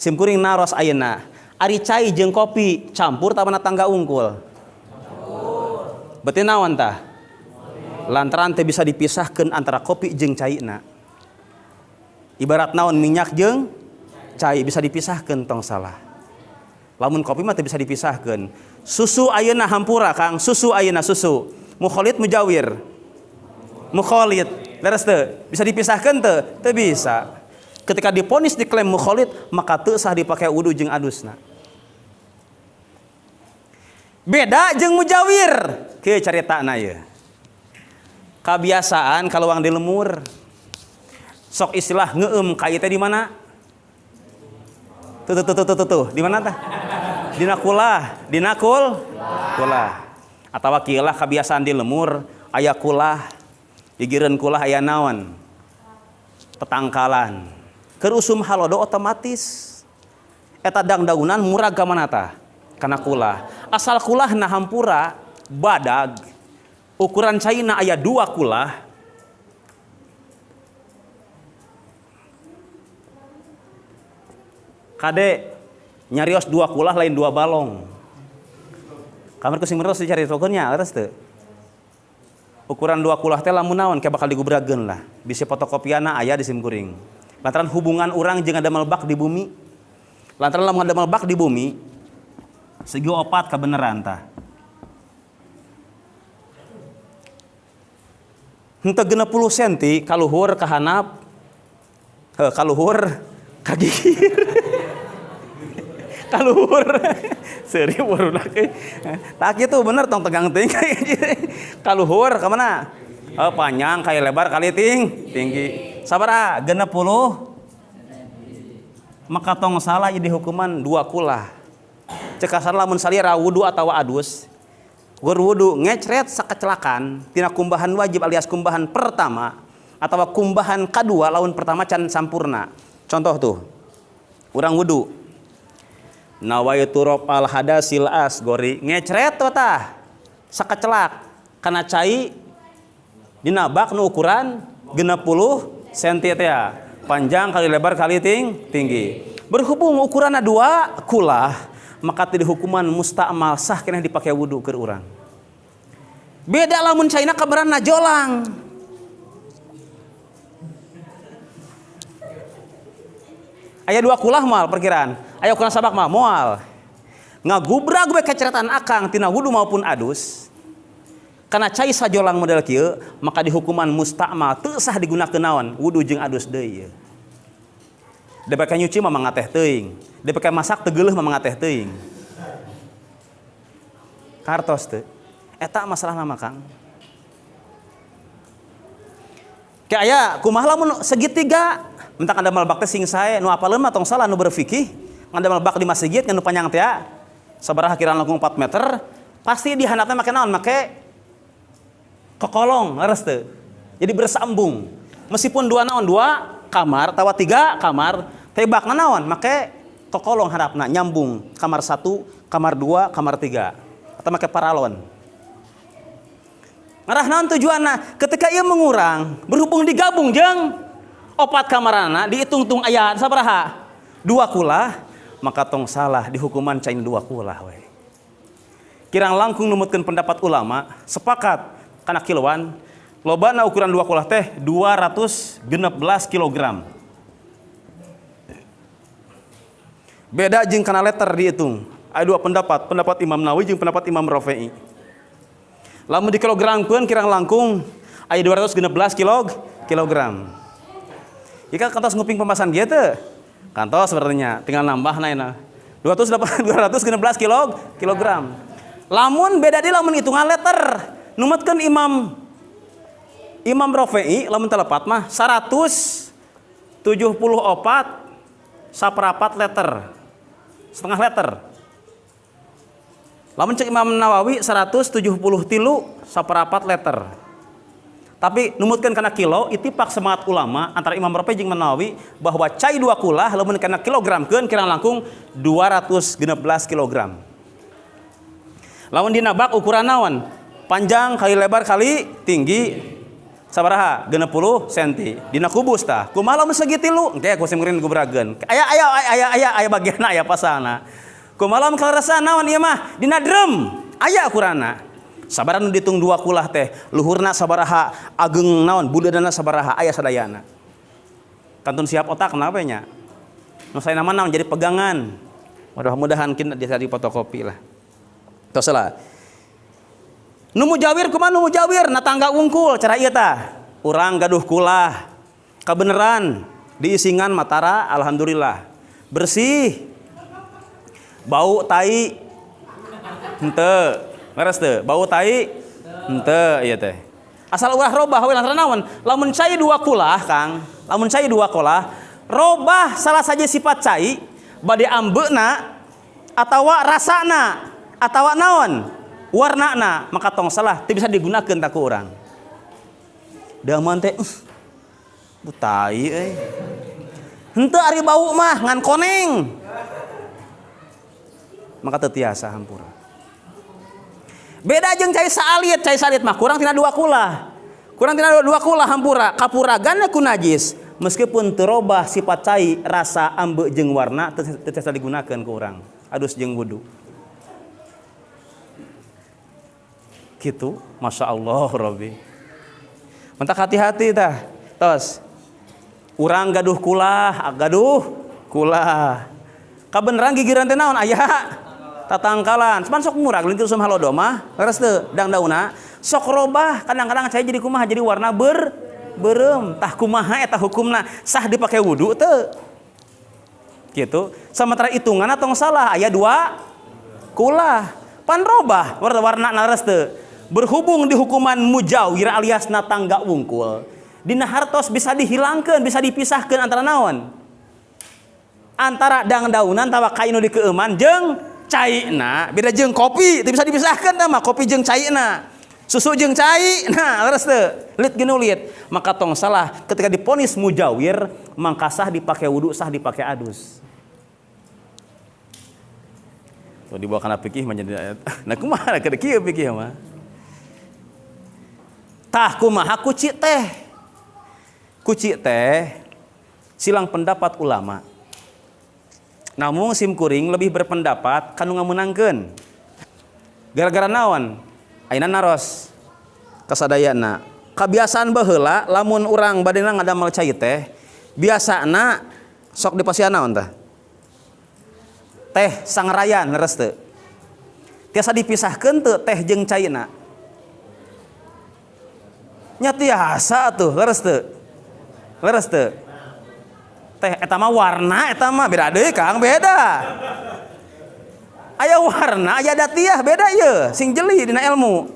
Sim kuring naros ayeuna ari cai jeung kopi campur tabana tangga unggul campur berarti naon tah lantaran teu bisa dipisahkeun antara kopi jeung caina ibarat naon minyak jeung cai bisa dipisahkeun tong salah lamun kopi mah teu bisa dipisahkeun susu ayeuna hampura Kang susu ayeuna susu mukholid mujawir mukholid leres teu bisa dipisahkeun teu bisa. Ketika diponis diklaim mukholid maka teu sah dipake wudu jeung adusna. Beda jeung mujawir. Kieu caritana ye. Kabiasaan kalau wang di lemur sok istilah ngeueum ka ieu teh di mana? Tuh. Di mana tah? Dina kulah. Atawa kieu lah kebiasaan di lemur aya kulah. Digireun kulah aya naon? Petangkalan. Keur usum halodo otomatis eta dangdaunan murag ka mana tah kana kulah asal kulahna hampura badag ukuran caina aya 2 kulah kade nyarios 2 kulah lain 2 balong kamar kusing meros dicari tokeunnya leres teu ukuran 2 kulah teh lamun naon kayak bakal digubrageun lah bisi fotokopiana aya di sim kuring lantaran hubungan orang jeung ada melebak di bumi. Lantaran lamun ada melebak di bumi, segi opat kabeneran tah. Henteu 60 cm kaluhur ka handap. Kaluhur ka gigir. Kaluhur. Seuri barudak euy. Tah kitu bener tong tegang teuing. Kaluhur ka mana? Panjang kali lebar kali tinggi. Sabaraha 60 maka tong salah jadi hukuman 2 kulah cek kasar lamun salira wudu atawa adus gur wudu ngecret sakecelakan tina kumbahan wajib alias kumbahan pertama atawa kumbahan kadua lamun pertama can sampurna contoh tuh urang wudu nawaitu raf'al hadasil asgori ngecret tah sakecelak kana cai dina bak nu ukuran 60 cm teh ya. Panjang kali lebar kali tinggi. Berhubung ukuranna 2 kulah, maka teu hukuman musta'mal sah keneh dipake wudu keur urang. Beda lamun caina kabaranna jolang. Aya 2 kulah moal perkiraan. Aya ukuran sabak mah moal. Ngagubrag we keceretan akang tina wudu maupun adus. Kana cai sajolang model kieu, maka dihukuman musta'mal teu sah digunakeun naon? Wudu jeung adus deui. Dipake nyuci mah mangateh teuing. Dipake masak teu geuleuh mah mangateh teuing. Kartos teu. Eta masalahna mah Kang. Ke aya kumaha lamun segitiga, mentak anda malbak teh sing sae nu apaleun mah tong salah nu berfikih. Anda malbak di masjid kan nu panjang teh sabaraha kiraan langkung 4 meter, pasti di handapna make naon? Make kokolong leres teu. Jadi bersambung. Meskipun 2 naon? 2 kamar, tawa 3 kamar, tebakna naon? Make kokolong handapna nyambung. Kamar 1, kamar 2, kamar 3. Atau make paralon. Ngarah naon tujuanna? Ketika ieu mengurang, berhubung digabung jeung 4 kamarana, dihitung-hitung aya sabaraha? 2 kulah, maka tong salah dihukuman cain 2 kulah we. Kirang langkung numutkeun pendapat ulama, sepakat kana kiloan, lobana ukuran 2 kulah teh 216 kg. Beda jeung kana liter dihitung. Aya 2 pendapat Imam Nawawi jeung pendapat Imam Rafi'i. Lamun di kilogramkeun kirang langkung aya 216 kilogram. Jika kantos nguping pembahasan kieu teu? Kantos sepertinya, tinggal nambah naina. 216 kilogram. Lamun beda di lamun hitungan liter. Numetkeun Imam Rafi'i lamun telepat mah 174 saperapat liter. Setengah liter. Lamun cek Imam Nawawi 173 saperapat liter. Tapi numutkeun kana kilo, itipak semangat ulama antara Imam Rafi'i jeung Imam Nawawi bahwa cai 2 kulah lamun kana kilogramkeun kirang langkung 216 kilogram. Lamun dina bak ukuran naon? Panjang kali lebar kali tinggi sabaraha? 60 cm. Dina kubus tah. Kumaha lamun segitilu? Engke ku simkuring gubrageun. Aya bagianna aya pasalna. Kumaha lamun kalarasan naon ieu mah? Dina drum. Aya ukuranna. Sabaraha nu ditung 2 kulah teh, luhurna sabaraha, ageng naon, buleudana sabaraha, aya sadayana. Kantun siap otak kenapa nya? Nu saena mah naon jadi pegangan. Mudah-mudahan kita jadi fotokopi lah. Tos lah. Nu mujawir kumaha nu mujawir na tangga wungkul cara ieu tah. Urang gaduh kulah. Kabeneran diisingan matara alhamdulillah. Bersih. Bau tai henteu. Beres teu? Bau tai henteu ieu teh. Asal ulah robah we lantaran naon? Lamun cai 2 kulah, Kang. Lamun cai 2 kulah, robah salah saja sifat cai bade ambeuna atawa rasana atawa naon? Warnana, maka tong salah teu bisa digunakeun tak ku urang. Daman teh butai euy. Henteu ari bau mah ngan koneng. Maka teu tiasa hampura. Beda jeung cai salit mah kurang tina 2 kulah. Kurang tina 2 kulah hampura, kapuraganna ku najis. Meskipun teu robah sifat cai, rasa, ambe jeung warna teu tiasa digunakeun ku urang. Adus jeung wudu. Gitu, Masya Allah Rabbi. Mentak hati-hati tah. Tos. Urang gaduh kulah. Kabeneran gigiran teh naon aya? Tatangkalan. Cuman sok murah lintir sum halodo mah. Leres teu dang dauna. Sok robah kadang-kadang saya jadi kumaha jadi warna berem. Tah kumaha eta hukumna? Sah dipake wudu teu? Gitu. Sementara hitunganna tong salah aya 2 kulah. Pan robah warna leres teu? Berhubung di hukuman mujawir alias na tangga wungkul, dina hartos bisa dihilangkeun, bisa dipisahkeun antara naon? Antara dang daunan tawa kainu dikeuman jeung caina. Beda jeung kopi, teu bisa dipisahkeun tah mah kopi jeung caina. Susu jeung cai, nah leres teu? Lit ginu lit. Maka tong salah ketika diponis mujawir, mangka sah dipake wudu, sah dipake adus. Tuh dibawa kana fikih menjadi ayat. Nah kumaha keur kieu fikih mah? Tah kumaha kuci teh? Kuci teh silang pendapat ulama. Namun sim kuring lebih berpendapat kanu ngamenangkeun. Gara-gara naon? Ayeuna naros kasadayana. Kabiasaan baheula lamun urang badena ngadamel cai teh, biasana sok dipasihan naon tah? Teh sangarayan leres teu? Tiasa dipisahkeun teu teh jeung caina? Nya tiasa atuh, leres teu? Leres teu? Teh eta mah warna eta mah beda deui Kang, beda. Aya warna, aya datiah, beda ieu, sing jeli dina ilmu.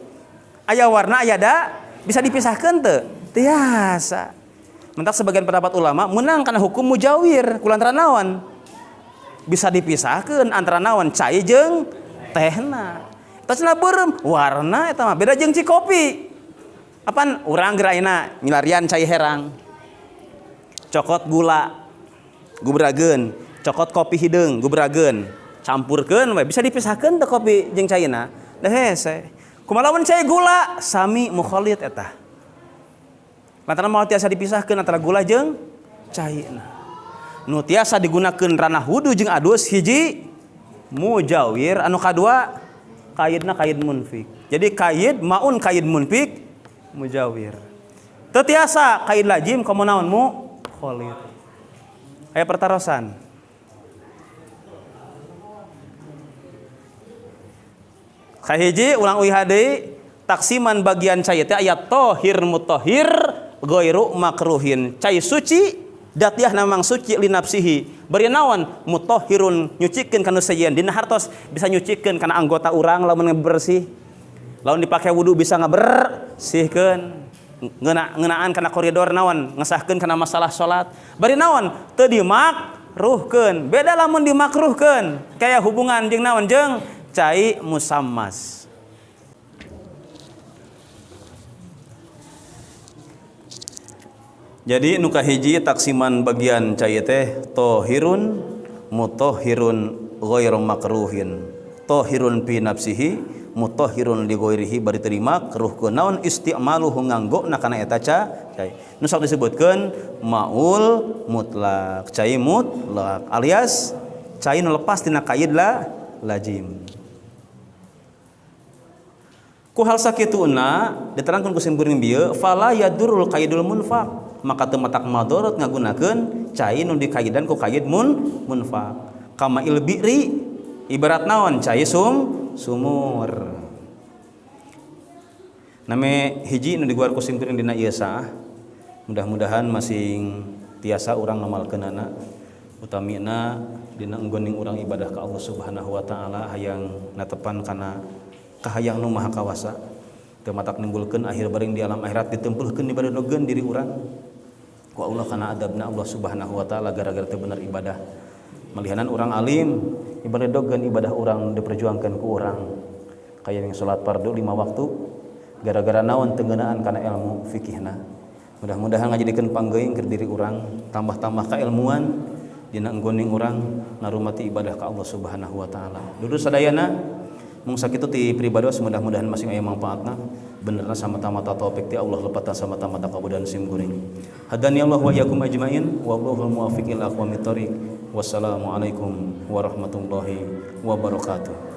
Aya warna, aya da, bisa dipisahkeun teu? Tiasa. Mentak sebagian pendapat ulama menang kana hukum mujawir, kulantaran naon? Bisa dipisahkeun antara naon cai jeung tehna. Eta cenah beureum, warna eta mah beda jeung ci kopi. Apaan urang geraina milarian cai herang. Cokot gula gubrageun, cokot kopi hideung gubrageun, campurkeun we bisa dipisahkeun teh kopi jeung caina. Da hese. Kumaha lamun cai gula sami mukhalid eta. Lantaran moal tiasa dipisahkeun antara gula jeung caina. Nu tiasa digunakeun ranah wudu jeung adus hiji mujawir, anu kadua qaidna qaid munfik. Jadi qaid maun qaid munfik mujawir. Teu tiasa qaid lazim komo naon mukhalid. Aya pertarosan. Kahiji ulang uiha deui taksiman bagian cai teh aya tahir mutahhir ghairu makruhin. Cai suci datiah namang suci li nafsihi. Bari naon mutahhirun nyucikeun kana sajian dina hartos bisa nyucikeun kana anggota urang lamun bersih. Lamun dipake wudu bisa ngabersihkeun. Ngeunaan kana koridor naon ngesahkeun kana masalah salat. Bari naon teu dimakruhkeun. Beda lamun dimakruhkeun kaya hubungan jeung naon jeung cai musammas. Jadi nu kahiji taksiman bagian cai teh tahirun mutahhirun ghairu makruhin. Tahirun fi nafsihi mutahhirun li ghairihi bari terima makruhkeun naon isti'maluhu nganggona kana eta cai. Nu sok disebutkeun maul mutlak, cai mutlak alias cai nu lepas tina qaid lazim. Ku hal sakituna diterangkeun ku sim geuring bieu fala yadurul qaidul munfaq, maka teu matak madorot ngagunakeun cai nu dikaidan ku qaid munfaq. Kama ilbiri ibarat naon cai sumur. Name hiji nu diguar ku sim geuring dina ieu saah. Mudah-mudahan masing tiasa urang ngamalkeunana. Utamina dina enggoning urang ibadah ka Allah Subhanahu wa taala hayang natepan kana kahayang nu maha kawasa. Teu matak nimbulkeun akhir baring di alam akhirat ditempelkeun di badogeun diri urang ku Allah kana adabna Allah Subhanahu wa taala gara-gara teu bener ibadah. Malihanan urang alim ibadah dogeun ibadah urang diperjuangkeun ku urang. Kaya yang salat fardu 5 waktu gara-gara naon teu ngeunaan kana ilmu fikihna. Mudah-mudahan ngajadikeun panggeuing keur diri urang, tambah-tambah kailmuan dina enggoning urang ngarumati ibadah ka Allah Subhanahu wa taala. Dudu sadayana mung sakitu ti pribados mudah-mudahan masing aya manfaatna. Benerna samata-mata taufik ti Allah lepatna samata-mata kabudan sim kuring. Hadani Allah wa iyyakum ajmain wallahul muwaffiq ila aqwamit thoriq. Wassalamualaikum warahmatullahi wabarakatuh.